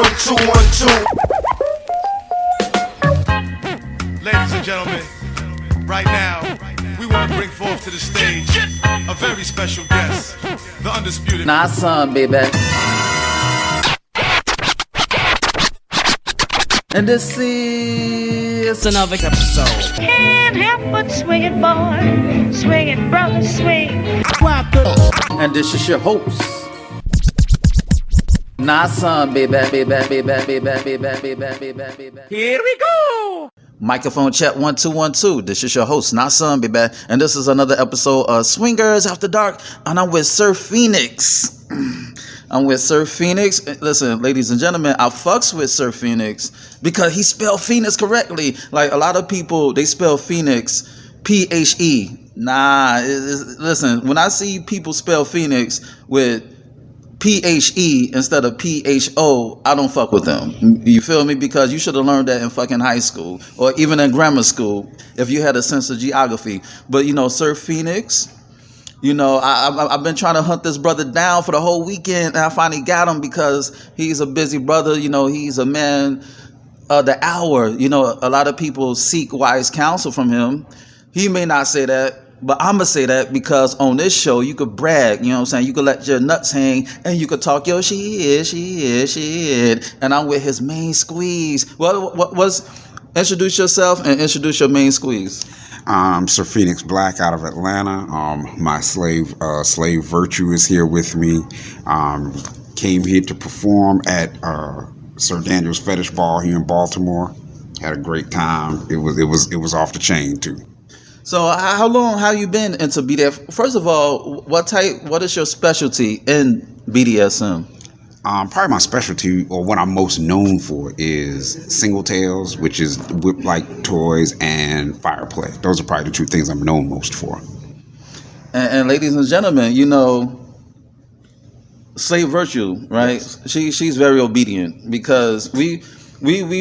1-2-1-2. Ladies and gentlemen, right now, we want to bring forth to the stage a very special guest, the undisputed. Nah, son, baby. And this is another episode. Can't help but swing it, boy. Swing it, brother, swing. And this is your host. Nah, son, baby. Here we go. Microphone check 1-2-1-2. This is your host, Not Son, baby. And this is another episode of Swingers After Dark. And I'm with Sir Phoenix. Listen, ladies and gentlemen, I fucks with Sir Phoenix because he spelled Phoenix correctly. Like a lot of people, they spell Phoenix P-H-E. Nah, listen, when I see people spell Phoenix with P-H-E instead of P-H-O, I don't fuck with them. You feel me? Because you should have learned that in fucking high school or even in grammar school if you had a sense of geography. But, you know, Sir Phoenix, you know, I've been trying to hunt this brother down for the whole weekend, and I finally got him because he's a busy brother. You know, he's a man of the hour. You know, a lot of people seek wise counsel from him. He may not say that, but I'm going to say that because on this show, you could brag, you know what I'm saying? You could let your nuts hang and you could talk, yo, she is. And I'm with his main squeeze. What was, introduce yourself and introduce your main squeeze. Sir Phoenix Black out of Atlanta. My slave Virtue is here with me. Came here to perform at Sir Daniel's Fetish Ball here in Baltimore. Had a great time. It was off the chain too. So how long have you been into BDSM? First of all, what is your specialty in BDSM? Probably my specialty, or what I'm most known for, is single tails, which is whip-like toys, and fire play. Those are probably the two things I'm known most for. And ladies and gentlemen, you know, Slave Virtue, right? Yes. She's very obedient because we've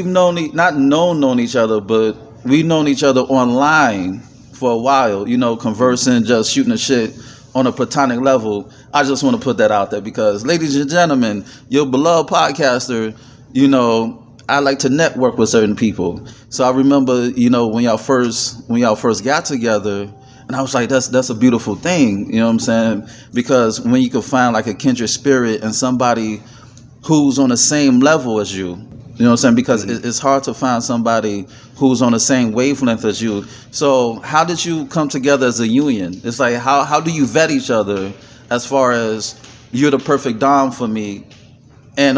known each other, but we've known each other online for a while, you know, conversing, just shooting the shit on a platonic level. I just want to put that out there because, ladies and gentlemen, your beloved podcaster, you know, I like to network with certain people. So I remember, you know, when y'all first got together, and I was like, that's a beautiful thing, you know what I'm saying? Because when you can find like a kindred spirit and somebody who's on the same level as you, you know what I'm saying? Because it's hard to find somebody who's on the same wavelength as you. So how did you come together as a union? It's like, how do you vet each other as far as you're the perfect dom for me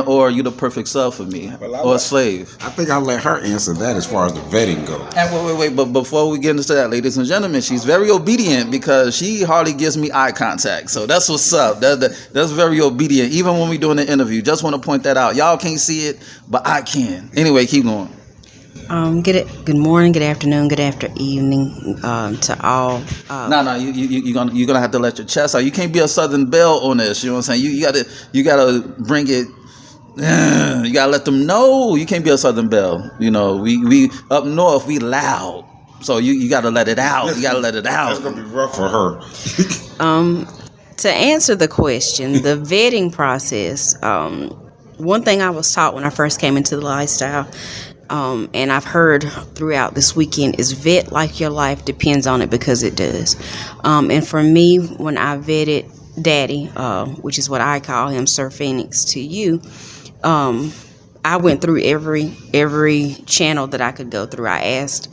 or you're the perfect sub for me, or a slave? I think I'll let her answer that as far as the vetting goes. And wait. But before we get into that, ladies and gentlemen, she's very obedient because she hardly gives me eye contact. So that's what's up. That's very obedient, even when we're doing the interview. Just want to point that out. Y'all can't see it, but I can. Anyway, keep going. Good morning, good afternoon, good after evening to all. You're gonna have to let your chest out. You can't be a Southern Belle on this. You know what I'm saying? You gotta bring it. You gotta let them know. You can't be a Southern Belle. You know, we up north, we loud. So you gotta let it out. You gotta let it out. That's gonna be rough for her. To answer the question, the vetting process. One thing I was taught when I first came into the lifestyle, and I've heard throughout this weekend, is vet like your life depends on it, because it does. And for me, when I vetted Daddy, which is what I call him, Sir Phoenix to you, I went through every channel that I could go through. I asked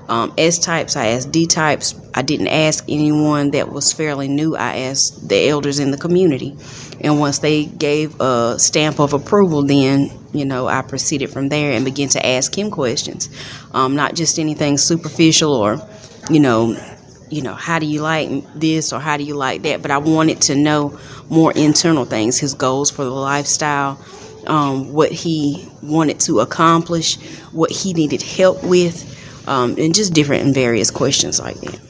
S-types, I asked D-types. I didn't ask anyone that was fairly new. I asked the elders in the community. And once they gave a stamp of approval, then, you know, I proceeded from there and began to ask him questions. Not just anything superficial or, you know, how do you like this or how do you like that? But I wanted to know more internal things, his goals for the lifestyle, what he wanted to accomplish, what he needed help with, and just different and various questions like that.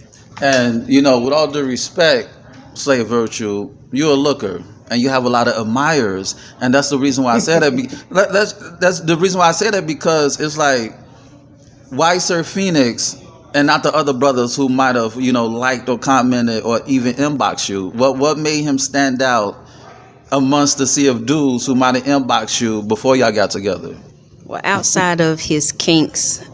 And, you know, with all due respect, Slave Virtue, you're a looker. And you have a lot of admirers, and that's the reason why I say that. That's the reason why I say that, because it's like, why Sir Phoenix and not the other brothers who might have, you know, liked or commented or even inboxed you? What made him stand out amongst the sea of dudes who might have inboxed you before y'all got together? Well, outside of his kinks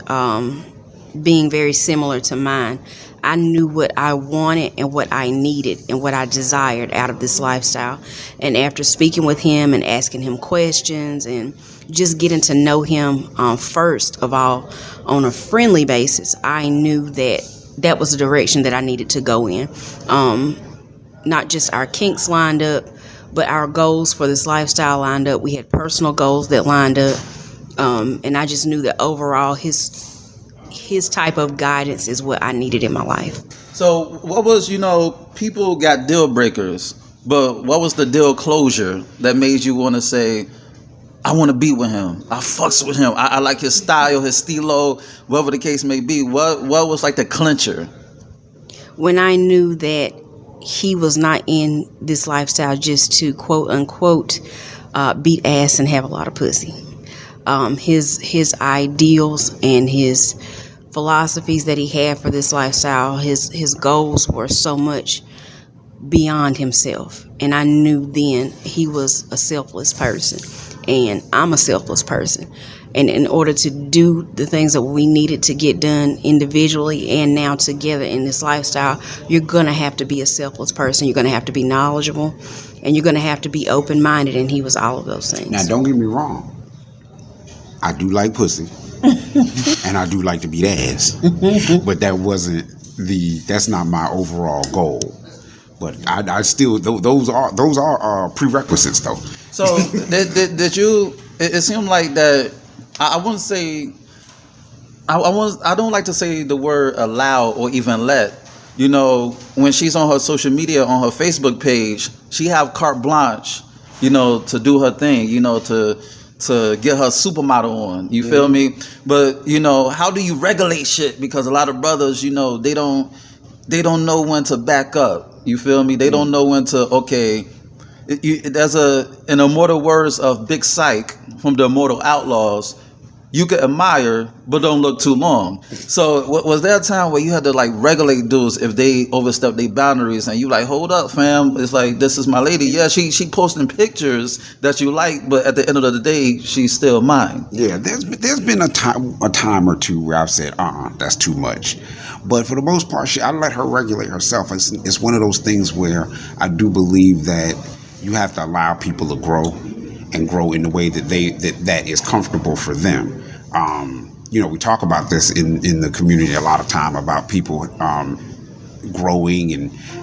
being very similar to mine, I knew what I wanted and what I needed and what I desired out of this lifestyle. And after speaking with him and asking him questions and just getting to know him first of all on a friendly basis, I knew that was the direction that I needed to go in. Not just our kinks lined up, but our goals for this lifestyle lined up. We had personal goals that lined up. And I just knew that overall his type of guidance is what I needed in my life. So what was, people got deal breakers, but what was the deal closure that made you want to say, I want to be with him, I fucks with him, I like his style, his stilo, whatever the case may be? What was like the clincher? When I knew that he was not in this lifestyle just to quote unquote beat ass and have a lot of pussy. His ideals and his philosophies that he had for this lifestyle, his goals were so much beyond himself. And I knew then he was a selfless person. And I'm a selfless person. And in order to do the things that we needed to get done individually and now together in this lifestyle, you're going to have to be a selfless person. You're going to have to be knowledgeable. And you're going to have to be open-minded. And he was all of those things. Now, don't get me wrong. I do like pussy. And I do like to beat ass. But that's not my overall goal. But I still, those are prerequisites though. So did you? It seemed like that. I wouldn't say. I don't like to say the word allow or even let. When she's on her social media, on her Facebook page, she have carte blanche. To do her thing. To get her supermodel on. You feel me? But how do you regulate shit? Because a lot of brothers, they don't know when to back up. You feel me? They don't know when to, there's in immortal words of Big Psych from the Immortal Outlaws, you can admire, but don't look too long. So was there a time where you had to like regulate dudes if they overstep their boundaries and you like, hold up, fam, it's like, this is my lady. Yeah, she posting pictures that you like, but at the end of the day, she's still mine. Yeah, there's been a time or two where I've said, that's too much. But for the most part, I let her regulate herself. It's one of those things where I do believe that you have to allow people to grow and grow in the way that that is comfortable for them. We talk about this in the community a lot of time about people growing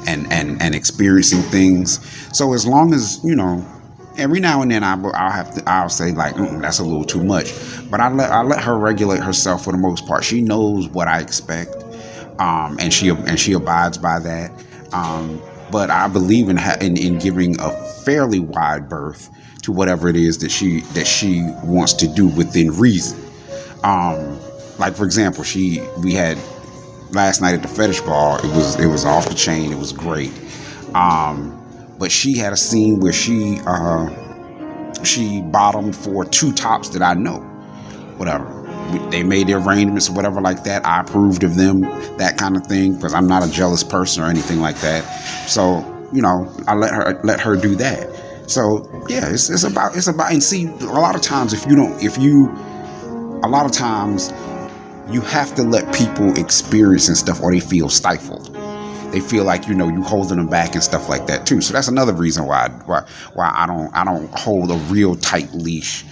and experiencing things. So as long as every now and then I'll say like that's a little too much, but I let her regulate herself for the most part. She knows what I expect. And she abides by that. But I believe in giving a fairly wide berth to whatever it is that she wants to do within reason. Like for example, we had last night at the fetish ball. It was off the chain. It was great. But she had a scene where she bottomed for two tops that I know. Whatever. They made the arrangements or whatever like that. I approved of them, that kind of thing, because I'm not a jealous person or anything like that. So, I let her do that. So yeah, it's about and see, a lot of times a lot of times you have to let people experience and stuff or they feel stifled. They feel like, you holding them back and stuff like that too. So that's another reason why I don't hold a real tight leash.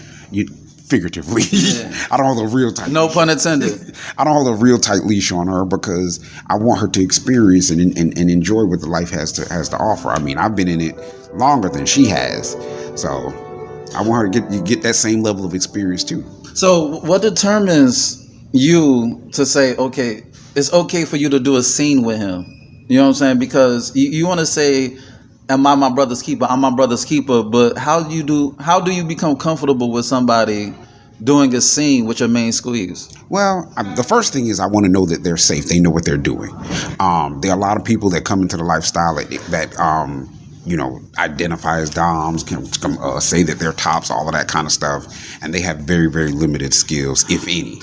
Figuratively, yeah. I don't hold a real tight. No pun intended. I don't hold a real tight leash on her because I want her to experience and enjoy what the life has to offer. I mean, I've been in it longer than she has, so I want her to get that same level of experience too. So, what determines you to say, okay, it's okay for you to do a scene with him? You know what I'm saying? Because you want to say, am I my brother's keeper? I'm my brother's keeper. But how do you become comfortable with somebody doing a scene with your main squeeze? Well, the first thing is I want to know that they're safe. They know what they're doing. There are a lot of people that come into the lifestyle that identify as doms, can say that they're tops, all of that kind of stuff, and they have very, very limited skills, if any.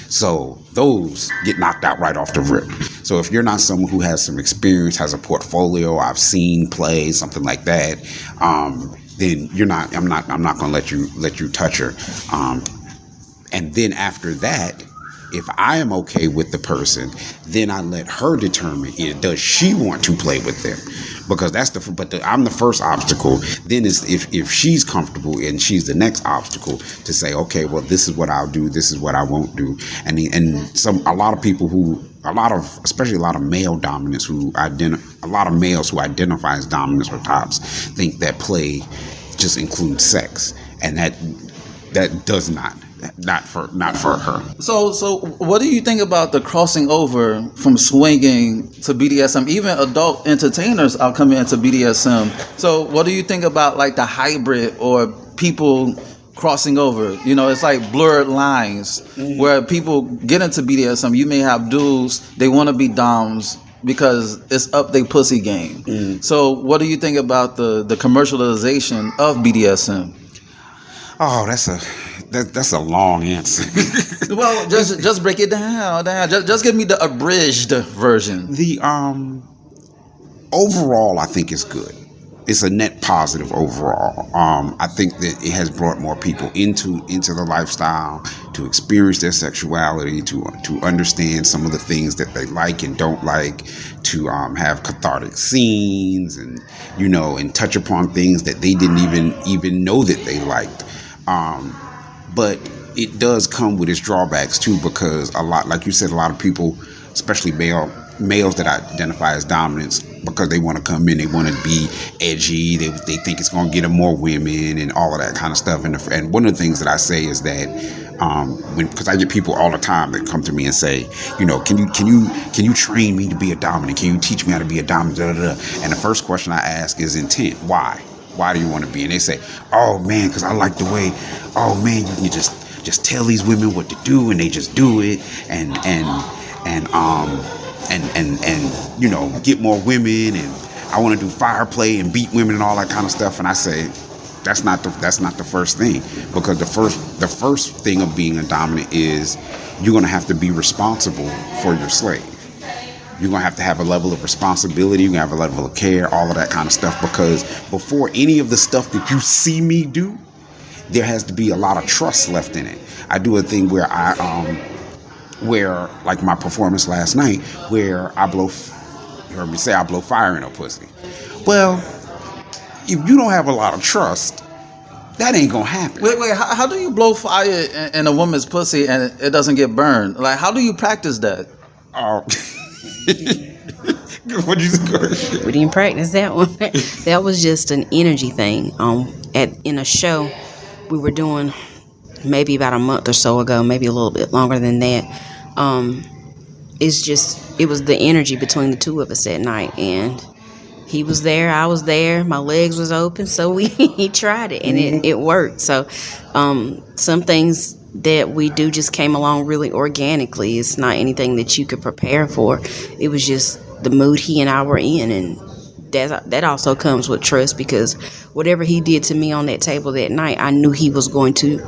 So those get knocked out right off the rip. So if you're not someone who has some experience, has a portfolio, I've seen play, something like that, then you're not. I'm not going to let you touch her. And then after that, if I am okay with the person, then I let her determine does she want to play with them, because I'm the first obstacle. Then is if she's comfortable, and she's the next obstacle to say, okay, well, this is what I'll do, this is what I won't do, especially a lot of male dominants a lot of males who identify as dominants or tops think that play just includes sex, and that does not for her. So what do you think about the crossing over from swinging to BDSM? Even adult entertainers are coming into BDSM. So what do you think about like the hybrid or people crossing over? You know, it's like blurred lines where people get into BDSM. You may have dudes, they want to be doms because it's up their pussy game. So what do you think about the commercialization of BDSM? Oh, that's a long answer. Well, just break it down. Just give me the abridged version. The overall, I think it's good. It's a net positive overall. I think that it has brought more people into the lifestyle, to experience their sexuality, to understand some of the things that they like and don't like, to have cathartic scenes, and and touch upon things that they didn't even know that they liked. But it does come with its drawbacks too, because a lot, like you said, a lot of people, especially males that identify as dominants, because they want to come in, they want to be edgy, they think it's going to get them more women and all of that kind of stuff. And one of the things that I say is that because I get people all the time that come to me and say, can you train me to be a dominant? Can you teach me how to be a dominant? Da, da, da. And the first question I ask is intent. Why? Why do you want to be? And they say, oh man, because I like the way, oh man, you can just tell these women what to do, and they just do it, and get more women, and I want to do fire play and beat women and all that kind of stuff. And I say, that's not the first thing, because the first thing of being a dominant is you're going to have to be responsible for your slave. You're going to have a level of responsibility. You're going to have a level of care, all of that kind of stuff, because before any of the stuff that you see me do, there has to be a lot of trust left in it. I do a thing where where like my performance last night, where you heard me say I blow fire in a pussy. Well, if you don't have a lot of trust, that ain't going to happen. Wait, how do you blow fire in a woman's pussy and it doesn't get burned? Like, how do you practice that? Oh. What you say? We didn't practice that one. That was just an energy thing. In a show we were doing maybe about a month or so ago, maybe a little bit longer than that. It was the energy between the two of us that night, and he was there, I was there, my legs was open, so he tried it, and it worked. So some things that we do just came along really organically. It's not anything that you could prepare for. It was just the mood he and I were in, and that also comes with trust, because whatever he did to me on that table that night, I knew he was going to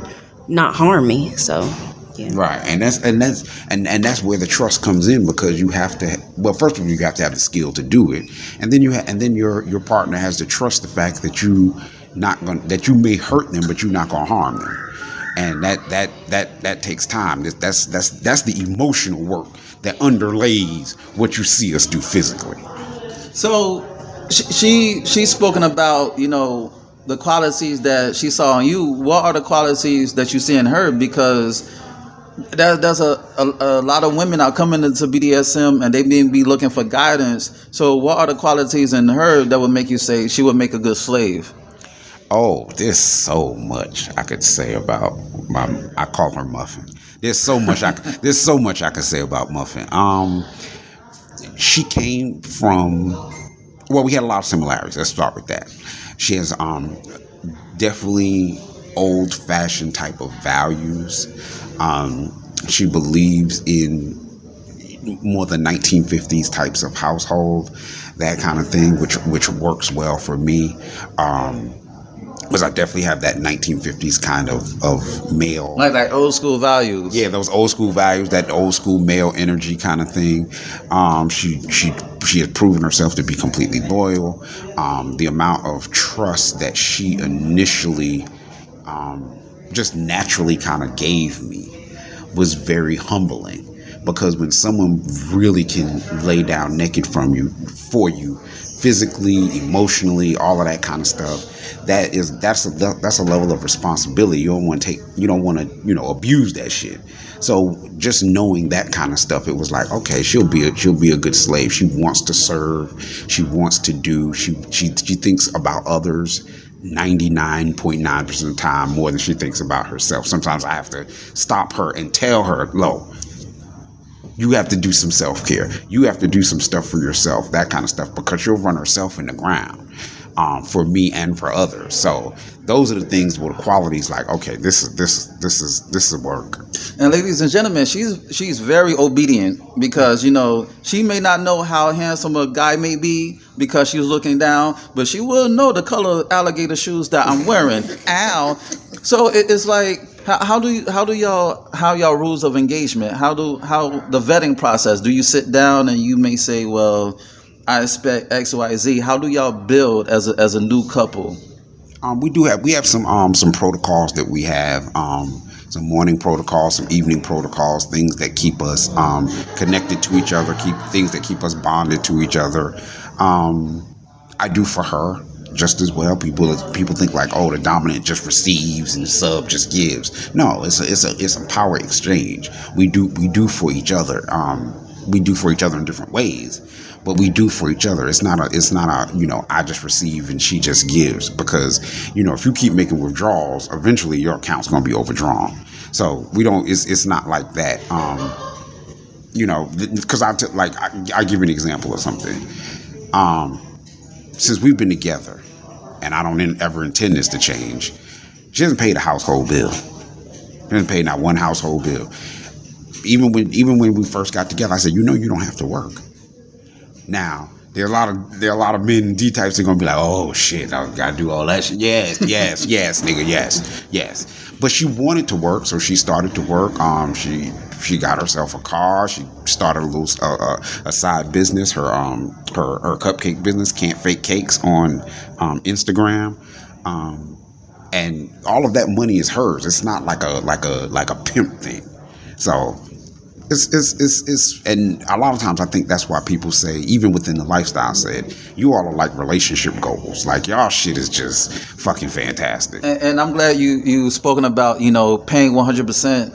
not harm me. So yeah. Right, and that's where the trust comes in, because you have to. Well, first of all, you have to have the skill to do it, and then your partner has to trust the fact that that you may hurt them, but you're not going to harm them. And that takes time. That's the emotional work that underlays what you see us do physically. So she's spoken about the qualities that she saw in you. What are the qualities that you see in her? Because there's a lot of women are coming into BDSM and they may be looking for guidance. So what are the qualities in her that would make you say she would make a good slave? Oh, there's so much I could say about I call her Muffin. There's so much I could say about Muffin. She came from, well, we had a lot of similarities. Let's start with that. She has definitely old-fashioned type of values. She believes in more than 1950s types of household, that kind of thing, which works well for me. was I definitely have that 1950s kind of male, like old school values. yeah, those old school values, that old school male energy kind of thing. She has proven herself to be completely loyal. The amount of trust that she initially just naturally kind of gave me was very humbling, because when someone really can lay down naked for you, physically, emotionally, all of that kind of stuff, that's a level of responsibility. You don't want to abuse that shit. So just knowing that kind of stuff, it was like, okay, she'll be a good slave. She wants to serve. She wants to do. She thinks about others 99.9% of the time more than she thinks about herself. Sometimes I have to stop her and tell her, "Lo, you have to do some self-care. You have to do some stuff for yourself," that kind of stuff, because she'll run herself in the ground for me and for others. So those are the things where the qualities like, okay, this is work. And ladies and gentlemen, she's very obedient, because she may not know how handsome a guy may be because she's looking down, but she will know the color of alligator shoes that I'm wearing. Ow! So it's like, how y'all rules of engagement? How the vetting process? Do you sit down and you may say, well, I expect X, Y, Z? How do y'all build as a new couple? We have some protocols that we have. Some morning protocols, some evening protocols, things that keep us connected to each other, things that keep us bonded to each other. I do for her just as well. People think like, oh, the dominant just receives and the sub just gives. No, it's a power exchange. We do for each other. We do for each other in different ways, but we do for each other. It's not a I just receive and she just gives, because if you keep making withdrawals, eventually your account's going to be overdrawn. So we don't. It's not like that. Because I give you an example of something. Since we've been together, and I don't ever intend this to change, she hasn't paid a household bill. She hasn't paid not one household bill. Even when we first got together, I said, you don't have to work. Now, there are a lot of men D types that are gonna be like, oh shit, I gotta do all that shit. Yes, nigga, yes. But she wanted to work, so she started to work. She got herself a car. She started a side business, her cupcake business, Can't Fake Cakes, on Instagram. And all of that money is hers. It's not like a pimp thing. So it's and a lot of times I think that's why people say, even within the lifestyle, said you all are like relationship goals. Like y'all shit is just fucking fantastic. And I'm glad you spoken about paying 100%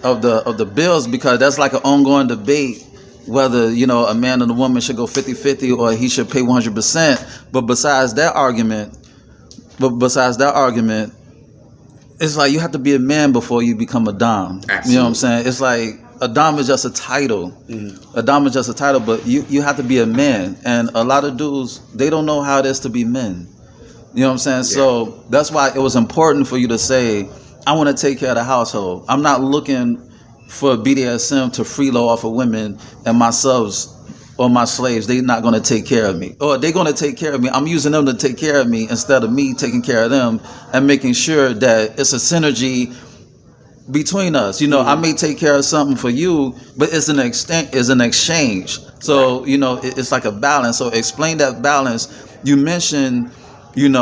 of the bills, because that's like an ongoing debate whether a man and a woman should go 50-50 or he should pay 100%. But besides that argument, it's like you have to be a man before you become a dom. Absolutely. You know what I'm saying? It's like a dom is just a title. Mm-hmm. A dom is just a title, but you have to be a man. And a lot of dudes, they don't know how it is to be men. You know what I'm saying? Yeah. So that's why it was important for you to say, I want to take care of the household. I'm not looking for BDSM to freeload off of women, and my subs or my slaves, they're not going to take care of me. Or they're going to take care of me. I'm using them to take care of me instead of me taking care of them, and making sure that it's a synergy between us. I may take care of something for you, but it's an exchange. So, it's like a balance. So explain that balance. You mentioned, you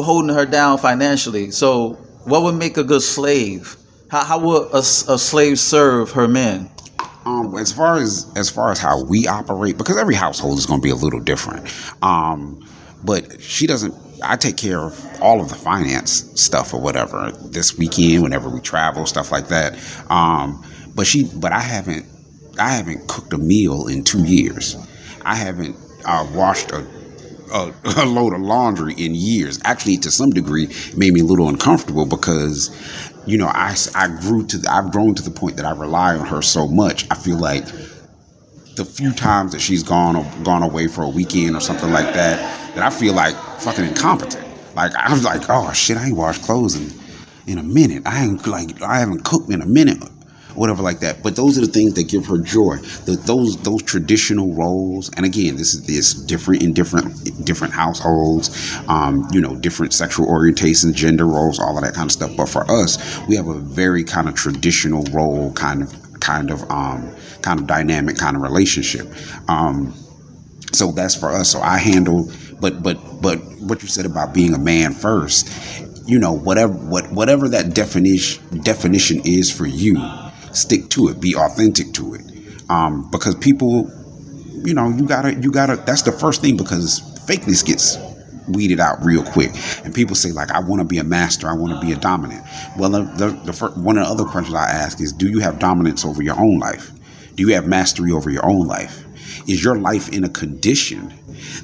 holding her down financially. So what would make a good slave? How would a slave serve her man? As far as how we operate, because every household is going to be a little different. But she doesn't. I take care of all of the finance stuff or whatever. This weekend, whenever we travel, stuff like that. But I haven't cooked a meal in 2 years. I haven't washed a load of laundry in years. Actually, to some degree, it made me a little uncomfortable, because I've grown to the point that I rely on her so much. I feel like the few times that she's gone away for a weekend or something like that I feel like fucking incompetent. Like I was like, oh shit, I ain't washed clothes in a minute. I haven't cooked in a minute. whatever like that. But those are the things that give her joy. Those traditional roles, and again, this is different in different households, different sexual orientations, gender roles, all of that kind of stuff. But for us, we have a very kind of traditional role, kind of dynamic kind of relationship. So that's for us. So I handle, but what you said about being a man first, whatever that definition is for you, stick to it, be authentic to it. Because people, you gotta, that's the first thing, because fakeness gets weeded out real quick. And people say, like, I want to be a master, I want to be a dominant. Well, one of the other questions I ask is, do you have dominance over your own life? Do you have mastery over your own life? Is your life in a condition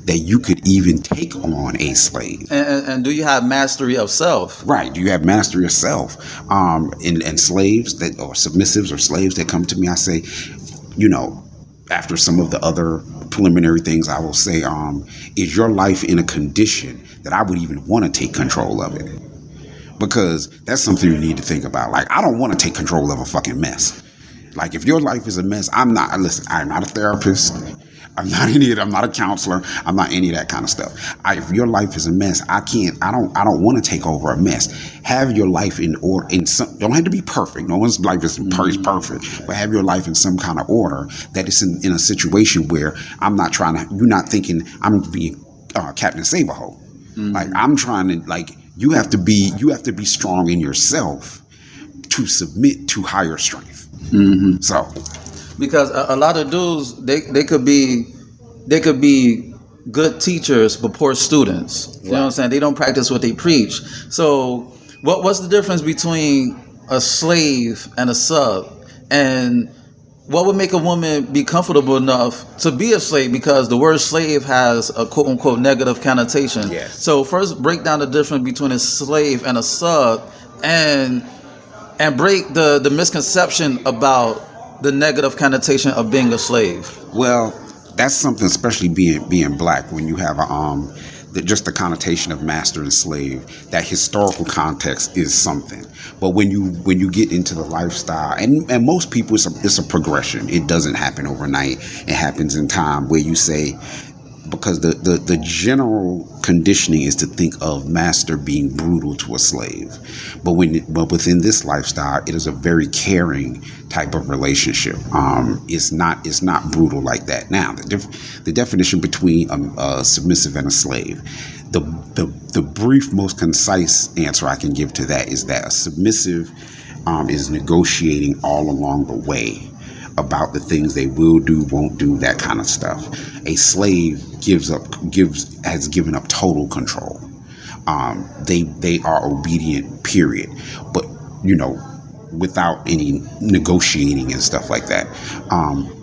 that you could even take on a slave? And do you have mastery of self? Right. Do you have mastery of self? And slaves or submissives or slaves that come to me, I say, after some of the other preliminary things, I will say, is your life in a condition that I would even want to take control of it? Because that's something you need to think about. Like, I don't want to take control of a fucking mess. Like, if your life is a mess, I'm not a therapist. I'm not any of it. I'm not a counselor. I'm not any of that kind of stuff. If your life is a mess, I don't want to take over a mess. Have your life in order. Don't have to be perfect. No one's life is perfect, but have your life in some kind of order that is in a situation where you're not thinking I'm being Captain Save-A-Ho. Mm-hmm. Like, I'm trying to, like, you have to be strong in yourself to submit to higher strength. Mm-hmm. So, because a lot of dudes, they could be good teachers but poor students. You know what I'm saying? They don't practice what they preach. So what's the difference between a slave and a sub? And what would make a woman be comfortable enough to be a slave? Because the word slave has a quote unquote negative connotation. Yes. So first, break down the difference between a slave and a sub, and break the misconception about the negative connotation of being a slave. Well, that's something, especially being black, when you have just the connotation of master and slave. That historical context is something, but when you get into the lifestyle, and most people, it's a progression. It doesn't happen overnight. It happens in time, where you say, because the general conditioning is to think of master being brutal to a slave, but within this lifestyle, it is a very caring type of relationship. It's not brutal like that. Now, the definition between a submissive and a slave, the brief, most concise answer I can give to that is that a submissive is negotiating all along the way about the things they will do, won't do, that kind of stuff. A slave has given up total control. They are obedient, period. But without any negotiating and stuff like that.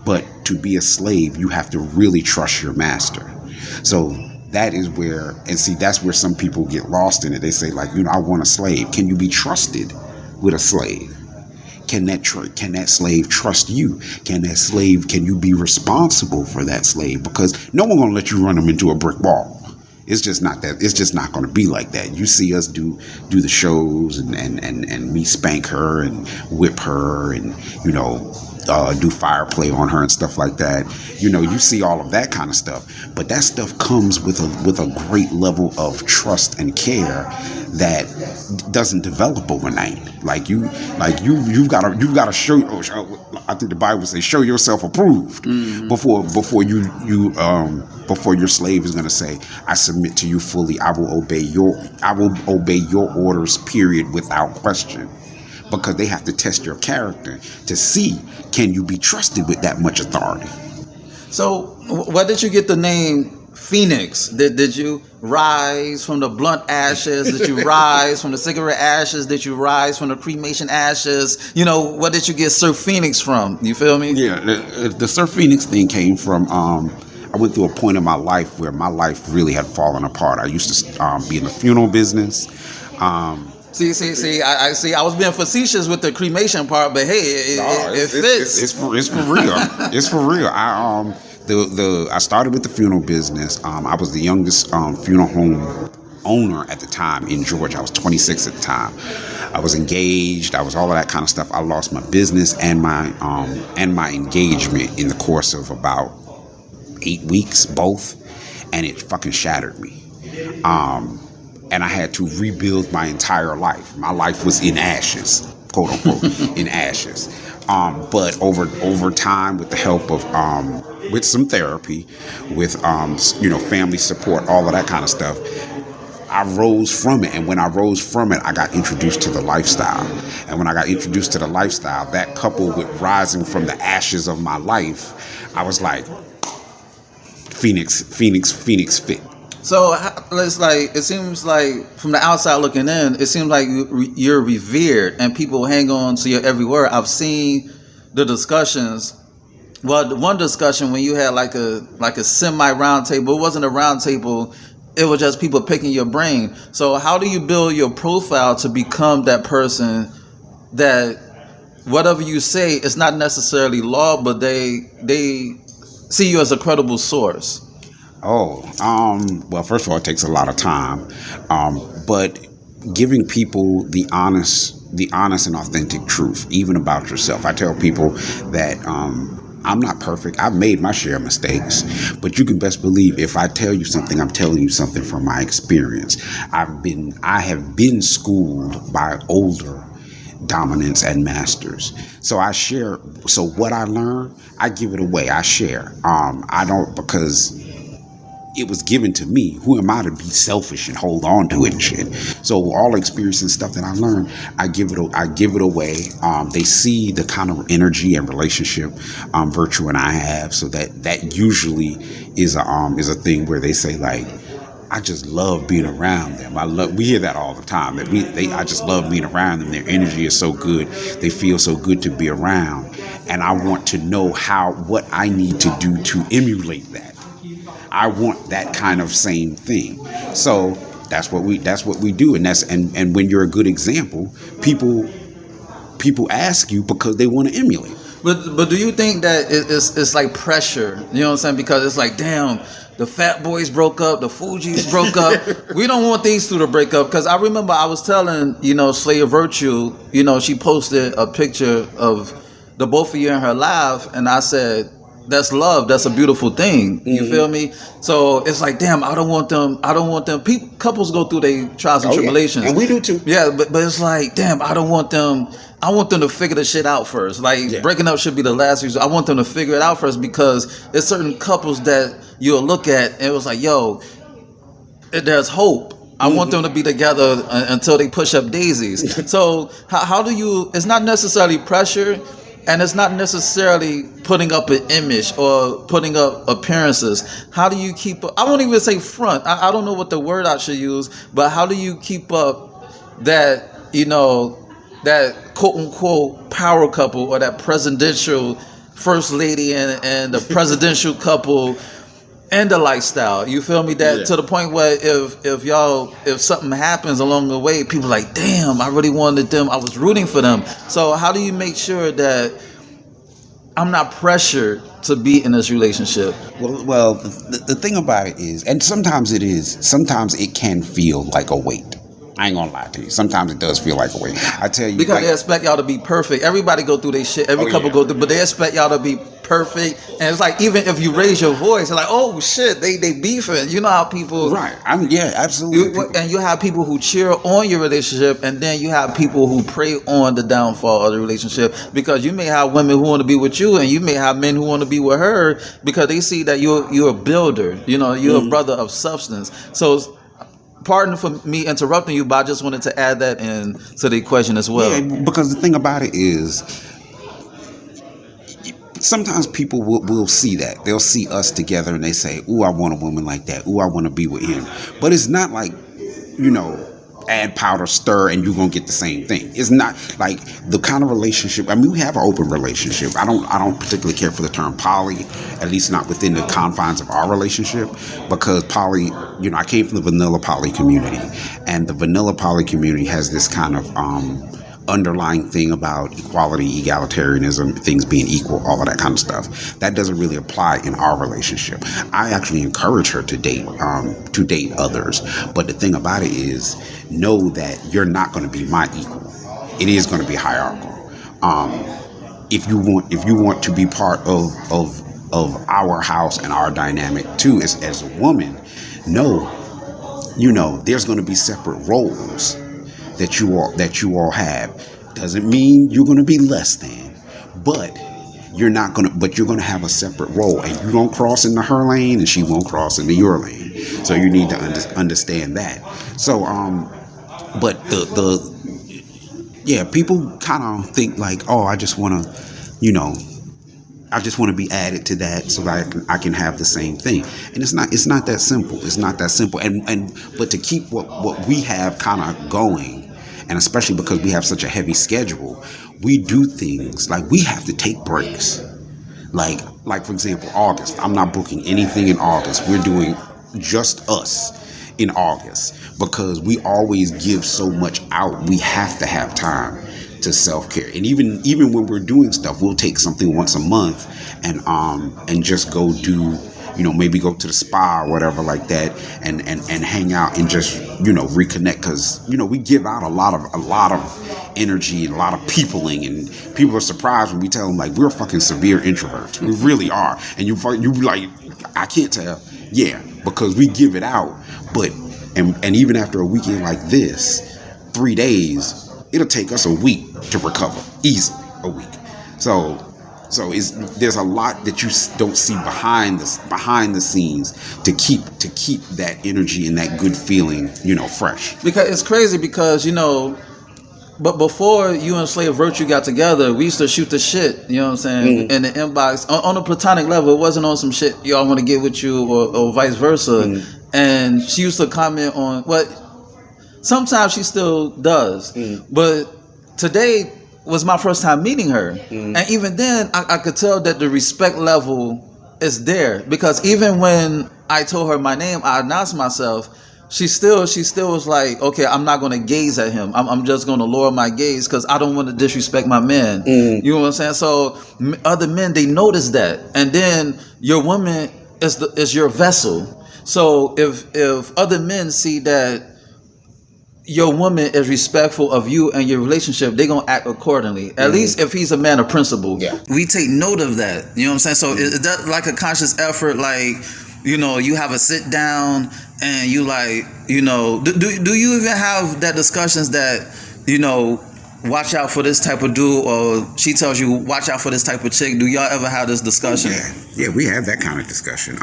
But to be a slave, you have to really trust your master. So that is where, and see, that's where some people get lost in it. They say, like, I want a slave. Can you be trusted with a slave? Can that slave trust you? Can you be responsible for that slave? Because no one's going to let you run them into a brick wall. It's just not that. It's just not going to be like that. You see us do the shows and me spank her and whip her and do fire play on her and stuff like that. You see all of that kind of stuff, but that stuff comes with a great level of trust and care that doesn't develop overnight. You've got to show. I think the Bible says, "Show yourself approved," before your slave is going to say, "I submit to you fully. I will obey your orders. Period, without question." Because they have to test your character to see, can you be trusted with that much authority? So, where did you get the name Phoenix? Did you rise from the blunt ashes? Did you rise from the cigarette ashes? Did you rise from the cremation ashes? Where did you get Sir Phoenix from? You feel me? Yeah, the Sir Phoenix thing came from, I went through a point in my life where my life really had fallen apart. I used to be in the funeral business. See. I was being facetious with the cremation part, but hey, it fits. It's for real. It's for real. I started with the funeral business. I was the youngest funeral home owner at the time in Georgia. I was 26 at the time. I was engaged. I was all of that kind of stuff. I lost my business and my engagement in the course of about 8 weeks, both, and it fucking shattered me. And I had to rebuild my entire life. My life was in ashes, quote unquote, in ashes. But over time, with the help of with some therapy, with family support, all of that kind of stuff, I rose from it. And when I rose from it, I got introduced to the lifestyle. And when I got introduced to the lifestyle, that coupled with rising from the ashes of my life, I was like, Phoenix fit. So it's like, it seems like from the outside looking in, it seems like you're revered and people hang on to your every word. I've seen the discussions. Well, the one discussion when you had like a semi round table, it wasn't a round table. It was just people picking your brain. So how do you build your profile to become that person that whatever you say, it's not necessarily law, but they see you as a credible source? Well, first of all, it takes a lot of time. But giving people the honest and authentic truth, even about yourself. I tell people that I'm not perfect. I've made my share of mistakes, but you can best believe if I tell you something, I'm telling you something from my experience. I have been schooled by older dominants and masters. So I share. So what I learn, I give it away. I share. I don't, because it was given to me. Who am I to be selfish and hold on to it and shit? So all the experience and stuff that I learned, I give it away. They see the kind of energy and relationship Virtue and I have. So that usually is a thing where they say, like, I just love being around them. We hear that all the time. I just love being around them. Their energy is so good. They feel so good to be around. And I want to know what I need to do to emulate that. I want that kind of same thing. So that's what we do. And when you're a good example, people ask you because they want to emulate. But do you think that it's like pressure? You know what I'm saying? Because it's like, damn, the Fat Boys broke up, the Fugees broke up. We don't want these two to break up. Because I remember I was telling, Slayer Virtue, she posted a picture of the both of you in her live, and I said, that's love. That's a beautiful thing. You feel me? So it's like, damn, I don't want them. Couples go through their trials and tribulations. Yeah. And we do too. Yeah, but it's like, damn, I don't want them. I want them to figure the shit out first. Like, breaking up should be the last resort. I want them to figure it out first, because there's certain couples that you'll look at and it was like, yo, there's hope. I want them to be together until they push up daisies. So how do you, it's not necessarily pressure, and it's not necessarily putting up an image or putting up appearances. How do you keep up? I won't even say front. I don't know what the word I should use, but how do you keep up that, that quote unquote power couple, or that presidential first lady and the presidential couple and the lifestyle? You feel me? That to the point where if something happens along the way, people are like, damn, I really wanted them. I was rooting for them. So how do you make sure that I'm not pressured to be in this relationship? Well, the thing about it is, and sometimes it can feel like a weight. I ain't gonna lie to you. Sometimes it does feel like a weight. I tell you, because they expect y'all to be perfect. Everybody go through their shit. Every couple go through, but they expect y'all to be perfect. And it's like, even if you raise your voice, it's like, oh shit, they beefing. You know how people, right? Absolutely. And you have people who cheer on your relationship, and then you have people who prey on the downfall of the relationship. Because you may have women who want to be with you, and you may have men who want to be with her, because they see that you're a builder. You're a brother of substance. So, pardon for me interrupting you, but I just wanted to add that in to the equation as well. Yeah, because the thing about it is, sometimes people will see that. They'll see us together and they say, ooh, I want a woman like that. Ooh, I want to be with him. But it's not like, add powder, stir, and you're going to get the same thing. It's not like the kind of relationship. I mean, we have an open relationship. I don't particularly care for the term poly, at least not within the confines of our relationship, because poly, I came from the vanilla poly community, and the vanilla poly community has this kind of underlying thing about equality, egalitarianism, things being equal, all of that kind of stuff. That doesn't really apply in our relationship. I actually encourage her to date others. But the thing about it is, know that you're not going to be my equal. it is going to be hierarchical. If you want to be part of our house and our dynamic too, as a woman, there's going to be separate roles that you all have. Doesn't mean you're going to be less than, but you're going to have a separate role, and you don't cross into her lane and she won't cross into your lane. So you need to understand that. So but people kind of think like, oh, I just want to be added to that so that I can have the same thing. And it's not that simple. It's not that simple. But to keep what we have kind of going, and especially because we have such a heavy schedule, we do things like we have to take breaks. Like for example, August. I'm not booking anything in August. We're doing just us in August because we always give so much out. We have to have time to self-care. And even when we're doing stuff, we'll take something once a month and just go do, maybe go to the spa or whatever like that and hang out and just, reconnect, because, we give out a lot of energy and a lot of peopling, and people are surprised when we tell them like we're fucking severe introverts. We really are. And you like, I can't tell. Yeah, because we give it out. But and even after a weekend like this, 3 days, it'll take us a week to recover, easily a week. So there's a lot that you don't see behind the scenes to keep that energy and that good feeling, fresh. Because it's crazy because, but before you and Slave Virtue got together, we used to shoot the shit, you know what I'm saying, in the inbox. On a platonic level, it wasn't on some shit y'all want to get with you or vice versa. And she used to comment on what sometimes she still does. But today was my first time meeting her. And even then, I could tell that the respect level is there. Because even when I told her my name, I announced myself, she still was like, okay, I'm not going to gaze at him. I'm just going to lower my gaze because I don't want to disrespect my man. You know what I'm saying? So other men, they notice that. And then your woman is your vessel. So if other men see that your woman is respectful of you and your relationship, they're going to act accordingly. At least if he's a man of principle. Yeah. We take note of that. You know what I'm saying? So is that like a conscious effort? Like, you have a sit down and you like, do you even have that discussions that, watch out for this type of dude, or she tells you watch out for this type of chick? Do y'all ever have this discussion? Yeah, we have that kind of discussion.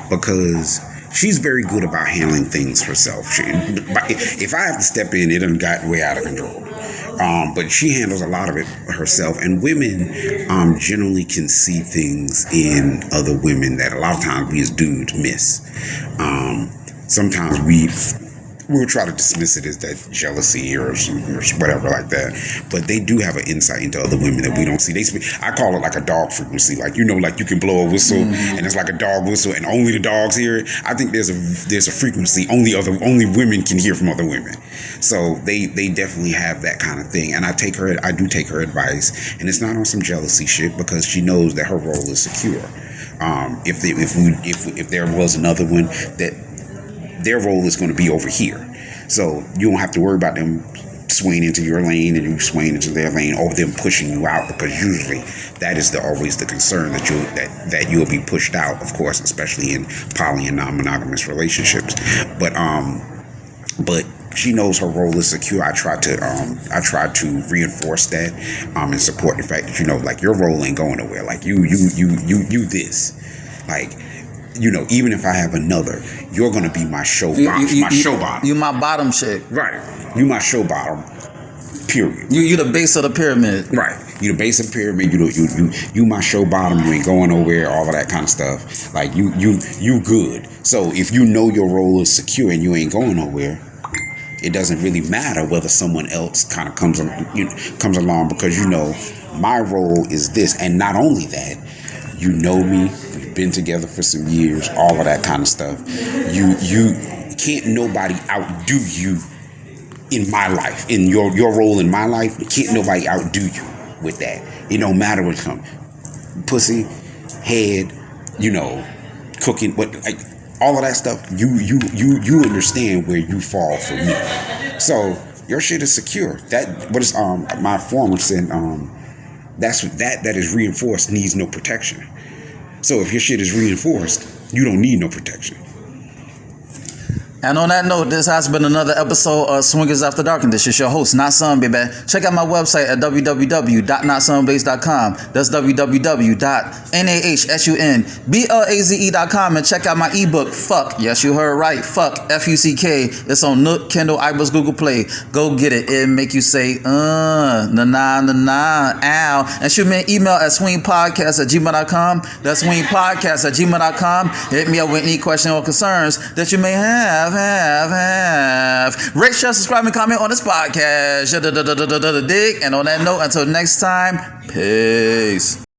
Because she's very good about handling things herself. If I have to step in, it done got way out of control. But she handles a lot of it herself. And women generally can see things in other women that a lot of times we as dudes miss. Sometimes we'll try to dismiss it as that jealousy or whatever like that. But they do have an insight into other women that we don't see. I call it like a dog frequency. Like, like you can blow a whistle and it's like a dog whistle and only the dogs hear it. I think there's a frequency only women can hear from other women. So they definitely have that kind of thing. And I do take her advice, and it's not on some jealousy shit, because she knows that her role is secure. If there was another one, that their role is going to be over here. So you don't have to worry about them swaying into your lane and you swaying into their lane, or them pushing you out, because usually that is always the concern, that you'll be pushed out, of course, especially in poly and non-monogamous relationships. But she knows her role is secure. I try to reinforce that and support the fact that, like, your role ain't going nowhere. Like you this. Like, even if I have another, you're going to be my show bottom. You my bottom chick. Right. You my show bottom, period. You the base of the pyramid. Right. You the base of the pyramid. You my show bottom. You ain't going nowhere, all of that kind of stuff. Like, you good. So if you know your role is secure and you ain't going nowhere, it doesn't really matter whether someone else kind of comes along, because my role is this. And not only that, me, we've been together for some years, all of that kind of stuff. You can't nobody outdo you in my life, in your role in my life. Can't nobody outdo you with that. It don't matter what comes. Pussy, head, cooking, what, like, all of that stuff. You understand where you fall for me. So your shit is secure. That what is my former said. That's what that is reinforced needs no protection. So if your shit is reinforced, you don't need no protection. And on that note, this has been another episode of Swingers After Dark, and this is your host, Not Sun, baby. Check out my website at www.notsunblaze.com. That's www.nahsunblaze.com, and check out my ebook, Fuck. Yes, you heard right. Fuck. F-U-C-K. It's on Nook, Kindle, iBooks, Google Play. Go get it. It'll make you say, na-na, ow. And shoot me an email at swingpodcast@gmail.com. That's swingpodcast@gmail.com. Hit me up with any questions or concerns that you may have. Rate, share, subscribe, and comment on this podcast. Dig. And on that note, until next time, peace.